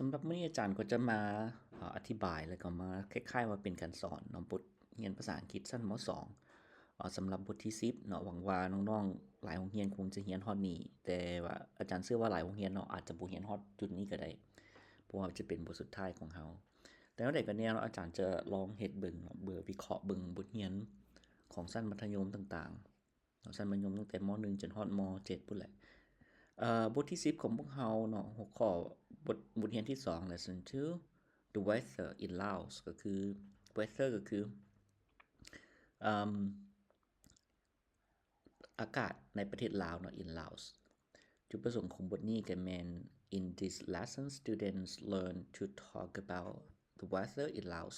สำหรับมื้อนี้อาจารย์ก็จะมาอธิบายแล้วก็มาคล้ายๆว่าเป็นการสอนเนาะบทเรียนภาษาอังกฤษชั้นม.2 สำหรับบทที่10เนาะหวังว่าน้องๆหลายโรงเรียนคงจะเรียนฮอดนี้แต่ว่าอาจารย์เชื่อว่าหลายโรงเรียนเนาะอาจจะบ่เรียนฮอดจุดนี้ก็ได้เพราะว่าจะเป็นบทสุดท้ายของเฮาแต่ว่าใดก็แน่เนาะอาจารย์จะลองเฮ็ดเบิ่งเนาะวิเคราะห์เบิ่งบทเรียนของชั้นมัธยมต่างๆเนาะชั้นมัธยมตั้งแต่ม.1 จนฮอดม.7 พุ่นแหละบทที่10ของพวกเฮาเนาะหัวข้อบทเรียนที่2 lesson 2 the weather in Laos ก็คือ weather ก็คืออากาศในประเทศลาวเนาะ in Laos จุดประสงค์ของบทนี้ก็แม่น in this lesson students learn to talk about the weather in Laos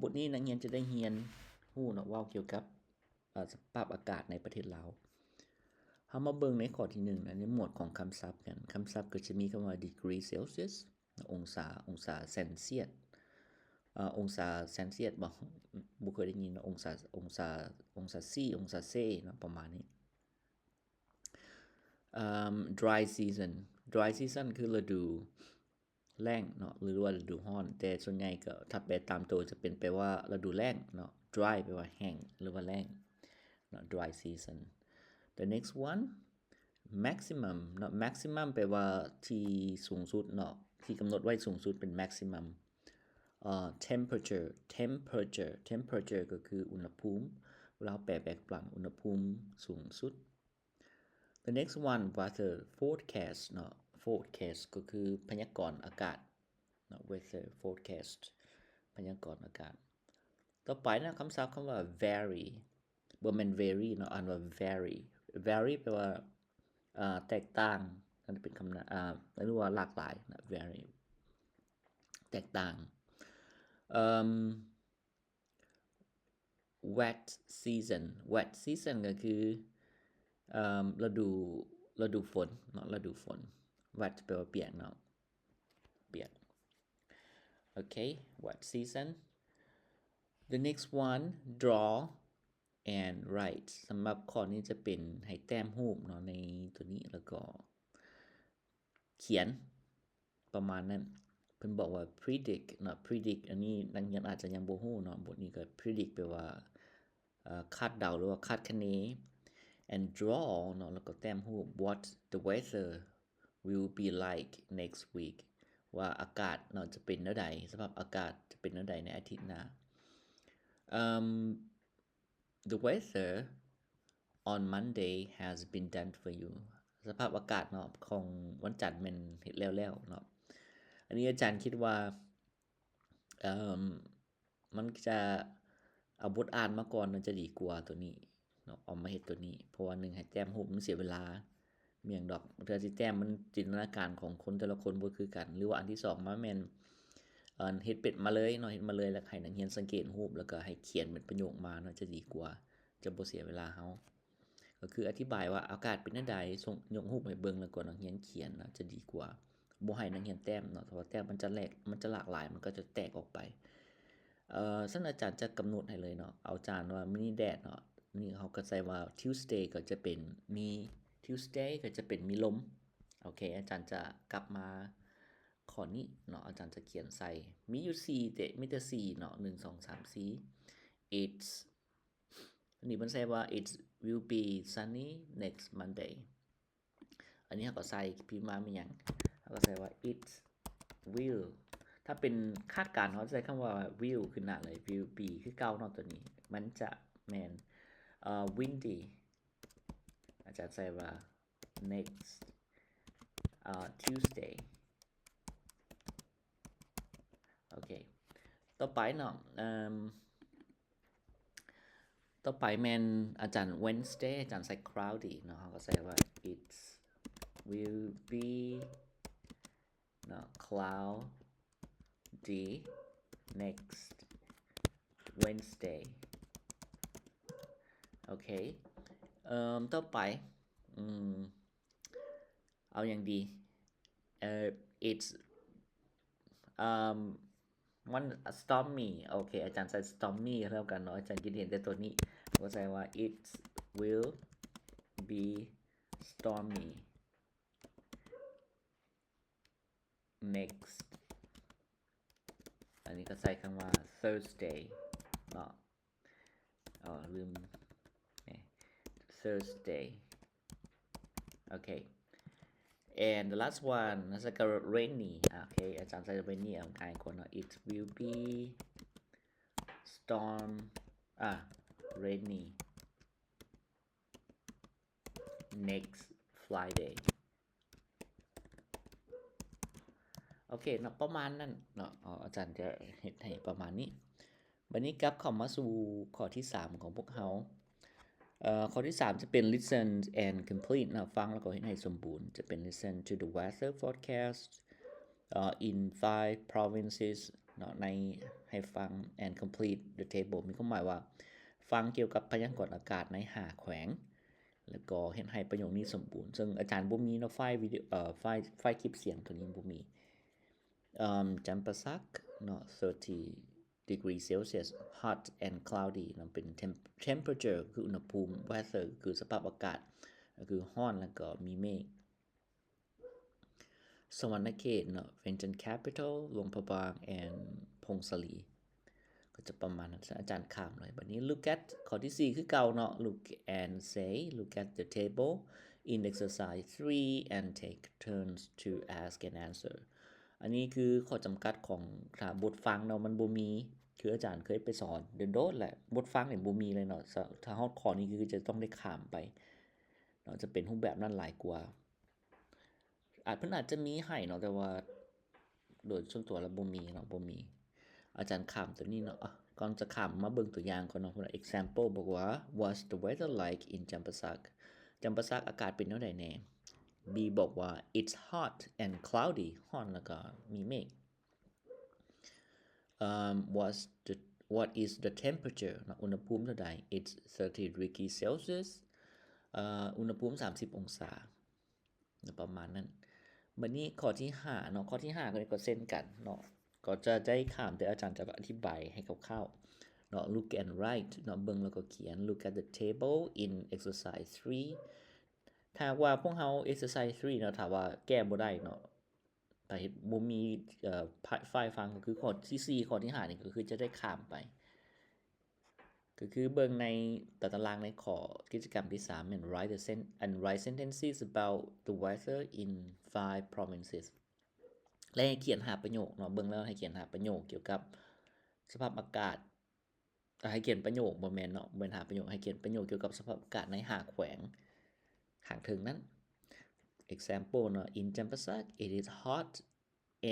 บทนี้นักเรียนจะได้เรียนรู้เนาะเว้าเกี่ยวกับสภาพอากาศในประเทศลาวเฮามาเบิ่งในข้อที่1ในหมวดของคำศัพท์กันคำศัพท์ก็จะมีคำว่า degree celsius องศาเซนเซียสองศาเซนเซียสบ่เคยได้ยินองศาC องศาเซเนาะประมาณนี้dry season คือฤดูแล้งเนาะหรือว่าฤดูร้อนแต่ส่วนใหญ่ก็ถ้าแปลตามตัวจะเป็นแปลว่าฤดูแล้งเนาะ dry แปลว่าแห้งหรือว่าแล้งเนาะ dry season The next one maximum เนาะ maximum แปลว่าที่สูงสุดเนาะที่กำหนดไว้สูงสุดเป็น maximum temperature ก็คืออุณหภูมิเวลาแปลแปลกอุณหภูมิสูงสุด The next one weather forecast เนาะ forecast ก็คือพยากรณ์อากาศเนาะ weather forecast พยากรณ์อากาศต่อไปนะคำศัพท์คำว่า vary บ่แม่น very เนาะอ่านว่า vary แปลว่าแตกต่างนั่นเป็นคำหรือว่าหลากหลายนะ vary แตกต่างwet season ก็คือฤดูฝนเนาะฤดูฝน wet แปลว่าเปียกเนาะเปียก Okay wet season The next one draw and write สำหรับข้อนี้จะเป็นให้แต้มรูปเนาะในตัวนี้แล้วก็เขียนประมาณนั้นเพิ่นบอกว่า predict เนาะ predict อันนี้นักเรียนอาจจะยังบ่ฮู้เนาะบทนี้ก็ predict แปลว่าคาดเดาหรือว่าคาดคะเน and draw เนาะแล้วก็แต้มรูป what the weather will be like next week ว่าอากาศเนาะจะเป็นแนวใดสภาพอากาศจะเป็นแนวใดในอาทิตย์หน้าThe weather on Monday has been done for you สภาพอากาศเนาะของวันจันทร์แม่นเฮ็ดแล้วเนาะอันนี้อาจารย์คิดว่ามันจะเอาบทอ่านมาก่อนมันจะดีกว่าตัวนี้เนาะเอามาเฮ็ดตัวนี้เพราะว่า1ให้แต้มรูปมันเสียเวลามีหยังดอกเทื่อสิแต้มมันจินตนาการของคนแต่ละคนบ่คือกันหรือว่าอันที่2มาแม่นเฮ็ดเป็ดมาเลยเนาะเฮ็ดมาเลยแล้วให้นักเรียนสังเกตรูปแล้วก็ให้เขียนเป็นประโยคมาเนาะจะดีกว่าจะบ่เสียเวลาเฮาก็คืออธิบายว่าอากาศเป็นจังได๋ส่งยกรูปให้เบิ่งแล้วก็นักเรียนเขียนนะจะดีกว่าบ่ให้นักเรียนแต้มเนาะเพราะว่าแต้มมันจะหลากหลายมันก็จะแตกออกไปซึ่งอาจารย์จะกำหนดให้เลยเนาะเอาจารย์ว่ามีแดดเนาะนี่เขาก็ใส่ว่า Tuesday ก็จะเป็นมี Tuesday ก็จะเป็นมีลมโอเคอาจารย์จะกลับมาข้อนี้เนาะอาจารย์จะเขียนใส่มีอยู่4แต่มีแต่4เนาะ1 2 3 4 it's อันนี้มันใส่ว่า it will be sunny next Monday อันนี้เราก็ใส่พิมพ์มามีหยังเราก็ใส่ว่า it will ถ้าเป็นคาดการณ์เขาใช้คำว่า will ขึ้นหน้าเลย will be คือเก่าเนาะตัวนี้มันจะแม่นwindy อาจารย์ใส่ว่า next Tuesday โอเคต่อไปเนาะต่อไปแม่นอาจารย์ Wednesday อาจารย์ใส่ cloudy เนาะเขาก็ใส่ว่า it will be เนาะ cloudy next Wednesday โอเคต่อไปเอาอย่างดีit's one stormy โอเคอาจารย์ใส่ stormy แล้วกันเนาะอาจารย์คิดเห็นแต่ตัวนี้ก็ใส่ว่า it will be stormy next อันนี้ก็ใส่คำว่า Thursday เนาะลืม Thursday okay and the last one is like a rainy okay อาจารย์ใส่ rainy เอาง่ายกว่าเนาะ it will be storm rainy next Friday โอเคเนาะประมาณนั้นเนาะอาจารย์จะเฮ็ดให้ประมาณนี้บัดนี้กลับเข้ามาสู่ข้อที่3ของพวกเฮาข้อที่3จะเป็น listen and complete นะฟังแล้วก็เฮ็ดให้สมบูรณ์จะเป็น listen to the weather forecast in 5 provinces เนาะในให้ฟัง and complete the table มีความหมายว่าฟังเกี่ยวกับพยากรณ์อากาศใน5แขวงแล้วก็เฮ็ดให้ประโยคนี้สมบูรณ์ซึ่งอาจารย์บ่มีเนาะไฟล์วิดีโอไฟล์คลิปเสียงตัวนี้บ่มีChampasak เนาะ30 degrees Celsius hot and cloudy เนาะเป็น temperature คืออุณหภูมิ weather คือสภาพอากาศก็คือร้อนแล้วก็มีเมฆสวรรณเขตเนาะ Vengeance Capital หลวงพระบาง and พงศลีก็จะประมาณนั้นอาจารย์ข้ามเลยบัดนี้ look at ข้อที่4คือเก่าเนาะ look and say look at the table in exercise 3 and take turns to ask and answerอันนี้คือข้อจำกัดของถ้าบทฟังเนาะมันบ่มีคืออาจารย์เคยไปสอนโดนๆแหละบทฟังนี่บ่มีเลยเนาะถ้าเฮาข้อนี้คือจะต้องได้ข้ามไปเนาะจะเป็นรูปแบบนั้นหลายกว่าเพิ่นอาจจะมีให้เนาะแต่ว่าโดยส่วนตัวแล้วบ่มีเนาะบ่มีอาจารย์ข้ามตัวนี้เนาะก่อนจะข้ามมาเบิ่งตัวอย่างก่อนเนาะ example บอกว่า what's the weather like in Champasak Champasak อากาศเป็นแนวใดแน่ B บอกว่า it's hot and cloudy ร้อนแล้วก็มีเมฆwhat is the temperature อุณหภูมิเท่าใด it's 30 degrees Celsius อุณหภูมิ30องศาประมาณนั้นบัดนี้ข้อที่5เนาะข้อที่5ก็เส้นกันเนาะก็จะได้ข้ามแต่อาจารย์จะอธิบายให้คร่าวๆเนาะ look and write เนาะเบิ่งแล้วก็เขียน look at the table in exercise 3ถ้าว่าพวกเฮา exercise 3เนาะถ้าว่าแก้บ่ได้เนาะถ้าเฮ็ดบ่มีไฟล์ฟังก็คือข้อที่4ข้อที่5นี่ก็คือจะได้ข้ามไปก็คือเบิ่งในตารางในข้อกิจกรรมที่3แม่น write sentences about the weather in 5 provinces และให้เขียน5ประโยคเนาะเบิ่งแล้วให้เขียน5ประโยคเกี่ยวกับสภาพอากาศให้เขียนประโยคบ่แม่นเนาะบ่แม่น5ประโยคให้เขียนประโยคเกี่ยวกับสภาพอากาศใน5แขวงข้างถึงนั้น example เนาะ in Champasak it is hot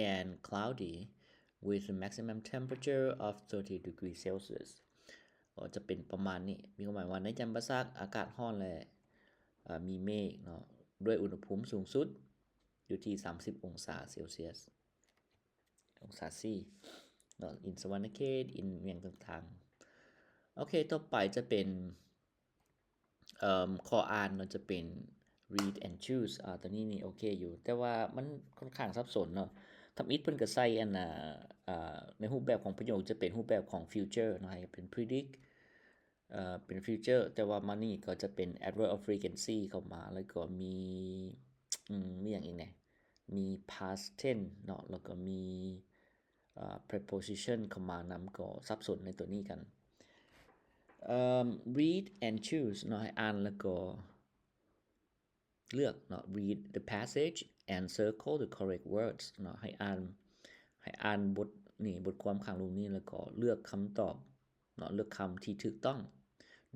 and cloudy with a maximum temperature of 30 degrees Celsius ก็จะเป็นประมาณนี้มีความหมายว่าในจัมปาซักอากาศร้อนและมีเมฆเนาะด้วยอุณหภูมิสูงสุดอยู่ที่30องศาเซลเซียสองศาซีเนาะอินสวรรณเขตอินเวียงต่างๆโอเคต่อไปจะเป็นข้ออ่านเนาะจะเป็น read and choose ตัวนี้นี่โอเคอยู่แต่ว่ามันค่อนข้างสับสนเนาะทำอิฐเพิ่นก็ใส่อันในรูปแบบของประโยคจะเป็นรูปแบบของ future เนาะให้เป็น predict เป็น future แต่ว่ามานี่ก็จะเป็น adverb of frequency เข้ามาแล้วก็มีอย่างอีกแหน่มี past tense เนาะแล้วก็มี preposition เข้ามานำก็สับสนในตัวนี้กันread and choose เนาะให้อ่านแล้วก็เลือกเนาะ read the passage and circle the correct words เนาะให้อ่านบทความข้างรูปนี้แล้วก็เลือกคำตอบเนาะเลือกคำที่ถูกต้อง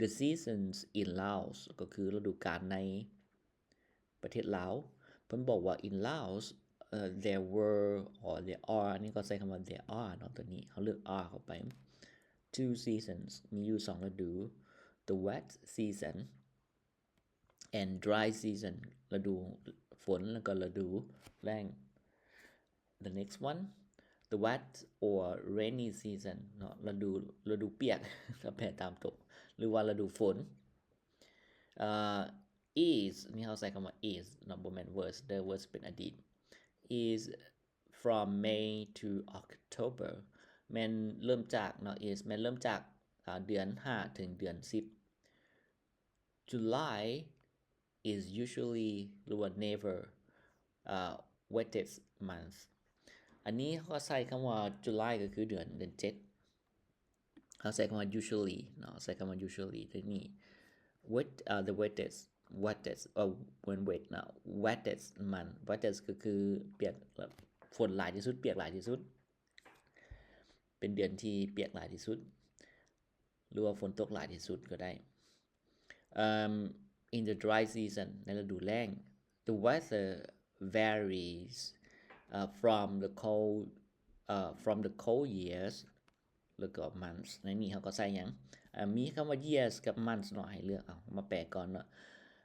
the seasons in Laos ก็คือฤดูกาลในประเทศลาวเพิ่นบอกว่า in Laos there were or there are นี่ก็ใช้คำว่า there are เนาะตัวนี้เฮาเลือก are เข้าไป two seasons มีอยู่2ฤดู the wet season and dry season ฤดูฝนแล้วก็ฤดูแล้ง the next one the wet or rainy season เนาะฤดูเปียกถ้าแปลตามตรงหรือว่าฤดูฝนis นี่เฮาใส่คำว่า is เนาะบ่แม่น was the was เป็นอดีต is from May to October แม่นเริ่มจากเนาะ is แม่นเริ่มจากเดือน5ถึงเดือน10 July is usually หรือว่า never wettest month อันนี้เขาใส่คำว่า July ก็คือเดือน7เขาใส่คำว่า usually เนาะใส่คำว่า usually ตัวนี้ the wettest when wet เนาะ wettest month wettest ก็คือเปียกฝนหลายที่สุดเปียกหลายที่สุดเป็นเดือนที่เปียกหลายที่สุดหรือว่าฝนตกหลายที่สุดก็ได้in the dry season ในฤดูแล้ง the weather varies from the cold years แล้วก็ months ในนี้เขาก็ใส่หยังมีคำว่า years กับ months เนาะให้เลือกเอามาแปลก่อนเนาะ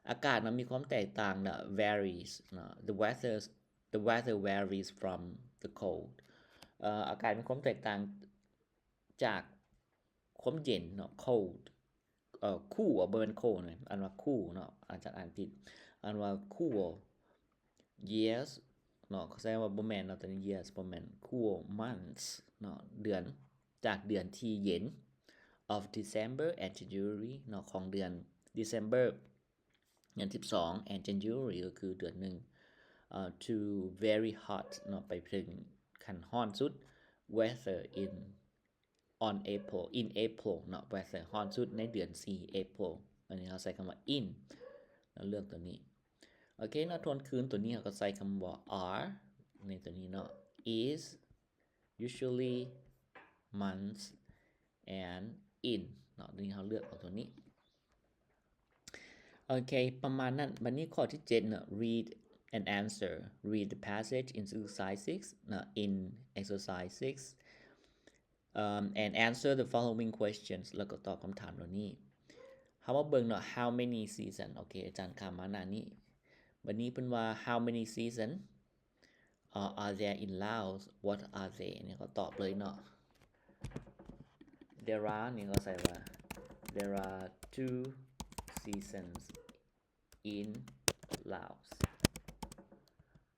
อากาศมันมีความแตกต่างเนาะ varies เนาะ the weather varies from the cold อากาศมีความแตกต่างจากความเย็นเนาะ cold cool บ่แม่น cold นะอันว่า cool เนาะอาจจะอ่านผิดอันว่า cool years เนาะแสดงว่าบ่แม่นเนาะตัวนี้ years บ่แม่น cool months เนาะเดือนจากเดือนที่เย็น of December and January เนาะของเดือน December เดือน12 and January ก็คือเดือน1 to very hot เนาะไปถึงขั้นร้อนสุด weather in April เนาะ weather ร้อนสุดในเดือน4 April อันนี้เราใส่คำว่า in แล้วเลือกตัวนี้โอเคเนาะทวนคืนตัวนี้เราก็ใส่คำว่า are ในตัวนี้เนาะ is usually months and in เนาะนี้เราเลือกเอาตัวนี้โอเคประมาณนั้นบัดนี้ข้อที่7เนาะ read and answer read the passage in exercise 6เนาะ in exercise 6 and answer the following questions แล้วก็ตอบคำถามเหล่านี้เฮามาเบิ่งเนาะ how many season โอเคอาจารย์ข้ามมาหน้านี้บัดนี้เพิ่นว่า how many season are there in Laos what are they นี่ก็ตอบเลยเนาะ there are นี่ก็ใส่ว่า there are 2 seasons in Laos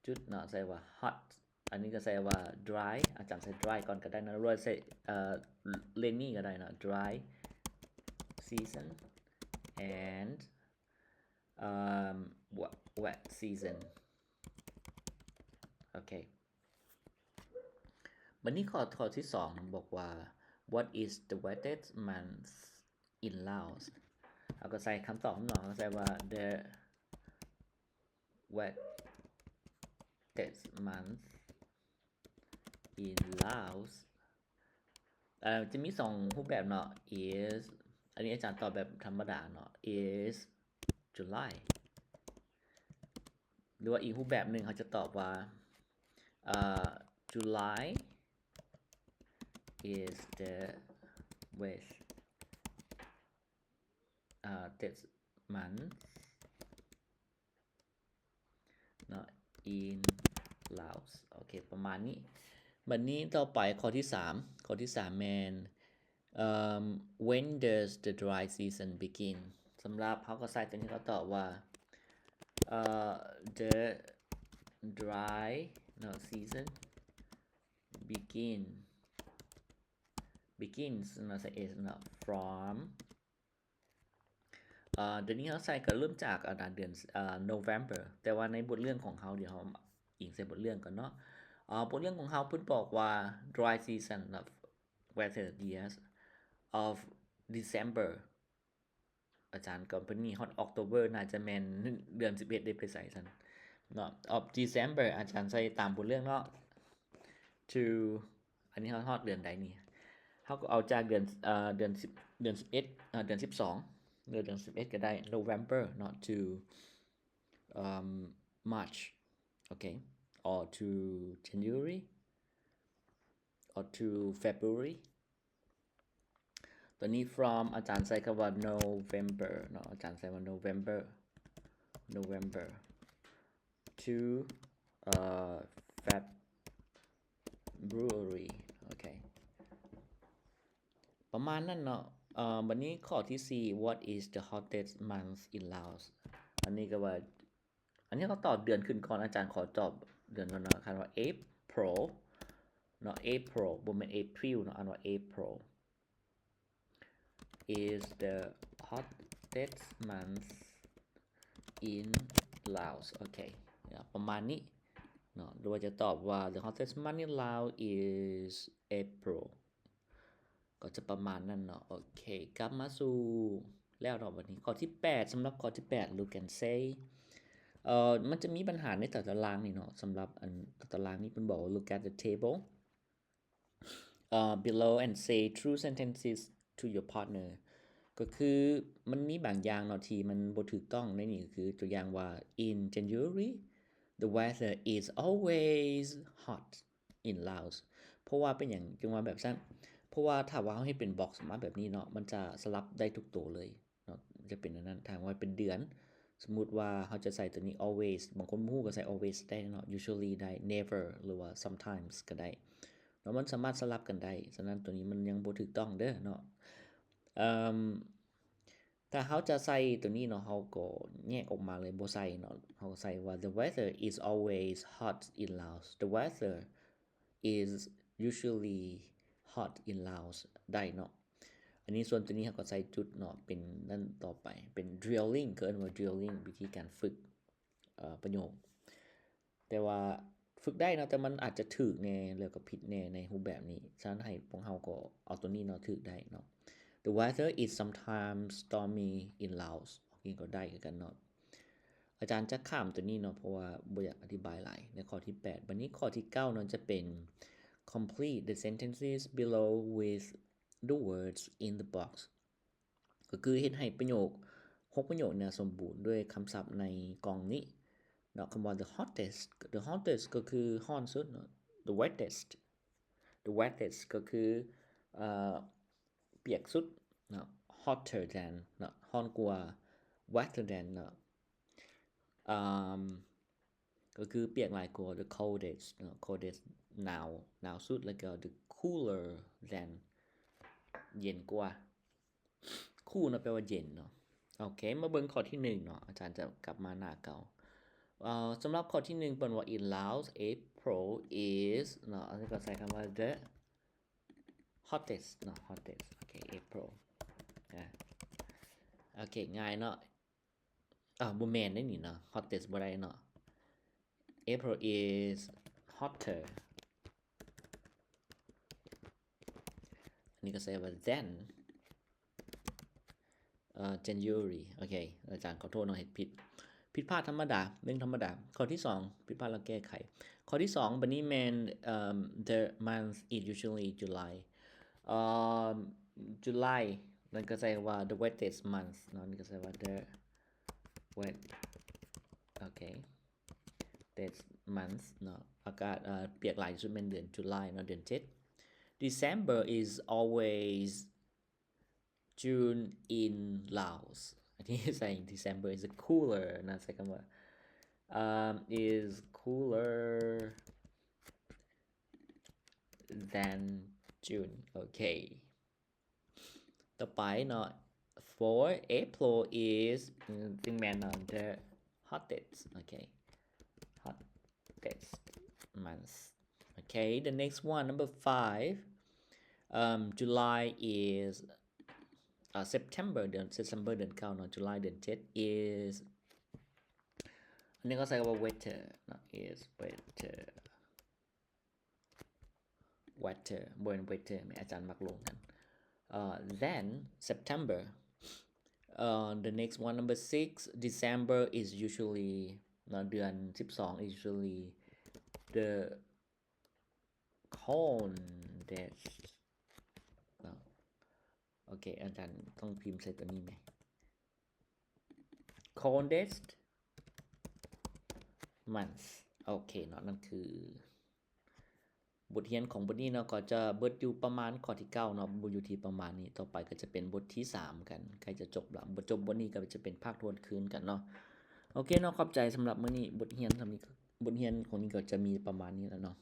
จุดเนาะใส่ว่า hot อันนี้ก็ใส่ว่า dry อาจารย์ใส่ dry ก่อนก็ได้นะหรือว่าใส่rainy ก็ได้เนาะ dry season and wet season โอเคบัดนี้ข้อที่2บอกว่า what is the wettest month in Laos เอาก็ใส่คำตอบเนาะใส่ว่า the wettest month in Laos จะมี2รูปแบบเนาะ is อันนี้อาจารย์ตอบแบบธรรมดาเนาะ is July หรือว่าอีกรูปแบบนึงเขาจะตอบว่าJuly is the wettest month not in Laos โอเคประมาณนี้บัดนี้ต่อไปข้อที่3แม่นwhen does the dry season begin สำหรับเฮาก็ใส่ตัวนี้เขาตอบว่าthe dry season begins ใส่ s from เดี๋ยวนี้เราใส่ก็เริ่มจากเดือนNovember แต่ว่าในบทเรื่องของเขาเดี๋ยวเราอิงใส่บทเรื่องก่อนเนาะบทเรื่องของเขาเพิ่นบอกว่า dry season of weather years of December อาจารย์ก่อนเพิ่นมี hot October น่าจะแม่นเดือน11ได้ไปใส่ซั่นเนาะ of December อาจารย์ใส่ตามบทเรื่องเนาะ to อันนี้เฮาฮอดเดือนใดนี่เฮาก็เอาจากเดือน11เดือน12เดือน11ก็ได้ November not to March okay or to January or to February ตัวนี้ from อาจารย์ใส่คำว่า November เนาะอาจารย์ใส่ว่า November to February okay ประมาณนั้นเนาะบัดนี้ข้อที่4 what is the hottest month in Laos อันนี้ก็ว่าอันนี้เขาตอบเดือนขึ้นก่อนอาจารย์ขอตอบเดือนก่อนนะคันว่า April เนาะ April บ่แม่น April เนาะอันว่า April is the hottest month in Laos โอเคประมาณนี้ เนาะหรือว่าจะตอบว่า the hottest month in Laos is April ก็จะประมาณนั้นเนาะโอเคกลับมาสู่แล้วเนาะวันนี้ข้อที่8สำหรับข้อที่8 look and say มันจะมีปัญหาในตารางนี่เนาะสำหรับอันตารางนี้เพิ่นบอกว่า look at the table below and say true sentences to your partner ก็คือมันมีบางอย่างเนาะที่มันบ่ถูกต้องในนี่ก็คือตัวอย่างว่า in January the weather is always hot in Laos เพราะว่าเป็นอย่างจังว่าแบบซั่นเพราะว่าถ้าว่าเฮาเฮ็ดเป็นบ็อกซ์มาแบบนี้เนาะมันจะสลับได้ทุกตัวเลยเนาะจะเป็นอันนั้นถ้าว่าเป็นเดือนสมมุติว่าเฮาจะใส่ตัวนี้ always บางคนบ่ฮู้ก็ใส่ always ได้เนาะ usually ได้ never หรือว่า sometimes ก็ได้เนาะมันสามารถสลับกันได้ฉะนั้นตัวนี้มันยังบ่ถูกต้องเด้อเนาะถ้าเฮาจะใส่ตัวนี้เนาะเฮาก็แยกออกมาเลยบ่ใส่เนาะเฮาใส่ว่า the weather is always hot in Laos the weather is usually hot in Laos ได้เนาะอันนี้ส่วนตัวนี้เฮาก็ใส่จุดเนาะเป็นนั่นต่อไปเป็น drilling เกินว่า drilling วิธีการฝึกประโยคแต่ว่าฝึกได้เนาะแต่มันอาจจะถูกแน่แล้วก็ผิดแน่ในรูปแบบนี้ฉะนั้นให้พวกเฮาก็เอาตัวนี้เนาะถูกได้เนาะThe weather is sometimes stormy in Laos นี่ก็ได้คือกันเนาะอาจารย์จะข้ามตัวนี้เนาะเพราะว่าบ่อยากอธิบายหลายในข้อที่8บัดนี้ข้อที่9เนาะจะเป็น complete the sentences below with the words in the box ก็คือเฮ็ดให้ประโยค6ประโยคเนี่ยสมบูรณ์ด้วยคำศัพท์ในกล่องนี้เนาะคำว่า the hottest ก็คือร้อนสุดเนาะ the wettest ก็คือเปียกสุดเนาะ hotter than เนาะร้อนกว่า wetter than เนาะก็คือเปียกหลายกว่า the coldest เนาะ coldest หนาวสุดแล้วก็ the cooler than เย็นกว่า cool เนาะแปลว่าเย็นเนาะโอเคมาเบิ่งข้อที่1เนาะอาจารย์จะกลับมาหน้าเก่าสำหรับข้อที่1เปิ้นว่า in Laos April is เนาะอันนี้ก็ใส่คำว่า the hottest เนาะ hottest โอเค April โอเคง่ายเนาะบ่แม่นได้นี่เนาะ hottest บ่ได้เนาะ April is hotter อันนี้ก็ใส่ว่า then January โอเคอาจารย์ขอโทษเนาะเฮ็ดผิดพลาดธรรมดาเรื่องธรรมดาข้อที่2ผิดพลาดแล้วแก้ไขข้อที่2บัดนี้แม่นthe month is usually July July นั่นก็ใส่ว่า the wettest month เนาะนี่ก็ใส่ว่า the wet โอเค wettest month เนาะอากาศเปียกหลายที่สุดเป็นเดือน July เนาะเดือน7 December is always June in Laos อันนี้ใส่ December is cooler นะใส่คำว่าis cooler than June โอเคต่อไปเนาะ for April is ซึ่งแม่นเนาะ the hottest okay hottest month okay the next one number 5 July is September เดือน September เดือน9เนาะ July เดือน7 is อันนี้ก็ใส่ว่า wetter เนาะ is wetter บ่เป็น wetter แม่อาจารย์มักลงกันthen September the next one number 6 December is usually เนาะเดือน12 is usually the coldestโอเคอาจารย์ต้องพิมพ์ใส่ตัวนี้ไหม coldest month โอเคเนาะนั่นคือบทเรียนของบทนี้เนาะก็จะเบิดอยู่ประมาณข้อที่9เนาะบ่อยู่ที่ประมาณนี้ต่อไปก็จะเป็นบทที่3กันใกล้จะจบแล้วบ่จบบทนี้ก็จะเป็นภาคทวนคืนกันเนาะโอเคเนาะขอบใจสำหรับมื้อนี้บทเรียนของนี้ก็จะมีประมาณนี้แล้วเนาะ